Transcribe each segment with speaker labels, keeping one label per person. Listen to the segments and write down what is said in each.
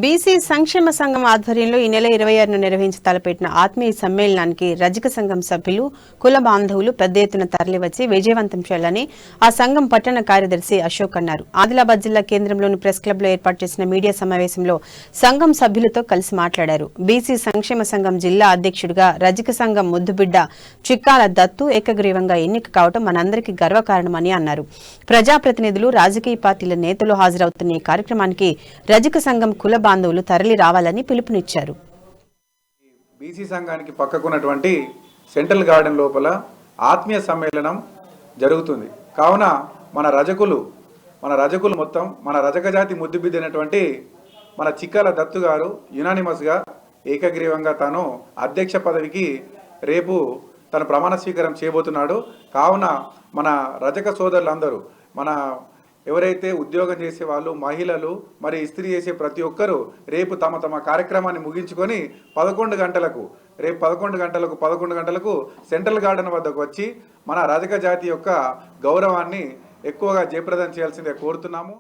Speaker 1: BC సంక్షేమ సంఘం ఆధ్వర్యంలో ఈ నెల 26న నిర్వహించి తలపెట్టిన ఆత్మీయ సమ్మేళనానికి రజక సంఘం సభ్యులు కుల బాంధవులు పెద్ద ఎత్తున తరలివచ్చి విజయవంతం చేయాలని ఆ సంఘం పట్టణ కార్యదర్శి అశోక్ అన్నారు. ఆదిలాబాద్ జిల్లా కేంద్రంలోని ప్రెస్ క్లబ్లో ఏర్పాటు చేసిన మీడియా సమావేశంలో సంఘం సభ్యులతో కలిసి మాట్లాడారు. బీసీ సంక్షేమ సంఘం జిల్లా అధ్యక్షుడిగా రజక సంఘం ముద్దుబిడ్డ చిక్కాల దత్తు ఏకగ్రీవంగా ఎన్నిక కావడం మనందరికీ గర్వకారణమని అన్నారు. ప్రజాప్రతినిధులు, రాజకీయ పార్టీల నేతలు హాజరవుతున్న ఈ కార్యక్రమానికి రజక సంఘం కుల బాంధవులు తరలి రావాలని పిలుపునిచ్చారు.
Speaker 2: బీసీ సంఘానికి పక్కకున్నటువంటి సెంట్రల్ గార్డెన్ లోపల ఆత్మీయ సమ్మేళనం జరుగుతుంది. కావున మన రజకులు మొత్తం మన రజక జాతి ముద్దుబిద్దినటువంటి మన చిక్కాల దత్తు గారు యునానిమస్గా ఏకగ్రీవంగా తాను అధ్యక్ష పదవికి రేపు తన ప్రమాణ స్వీకారం చేయబోతున్నాడు. కావున మన రజక సోదరులందరూ మన ఎవరైతే ఉద్యోగం చేసే వాళ్ళు, మహిళలు, మరి ఇస్త్రీ చేసే ప్రతి ఒక్కరూ రేపు తమ తమ కార్యక్రమాన్ని ముగించుకొని 11 గంటలకు సెంట్రల్ గార్డెన్ వద్దకు వచ్చి మన రజక జాతి యొక్క గౌరవాన్ని ఎక్కువగా జయప్రదం చేయాల్సిందే కోరుతున్నాము.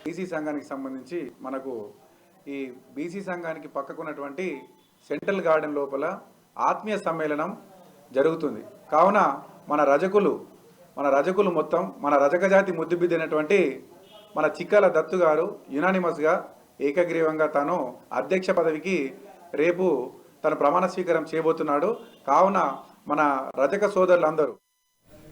Speaker 2: బీసీ సంఘానికి సంబంధించి మనకు ఈ బీసీ సంఘానికి పక్కకున్నటువంటి సెంట్రల్ గార్డెన్ లోపల ఆత్మీయ సమ్మేళనం జరుగుతుంది. కావున మన రజకులు మొత్తం మన రజక జాతి ముద్దుబిద్దినటువంటి మన చిక్కాల దత్తు గారు యునానిమస్గా ఏకగ్రీవంగా తాను అధ్యక్ష పదవికి రేపు తన ప్రమాణ స్వీకారం చేయబోతున్నాడు. కావున మన రజక సోదరులందరూ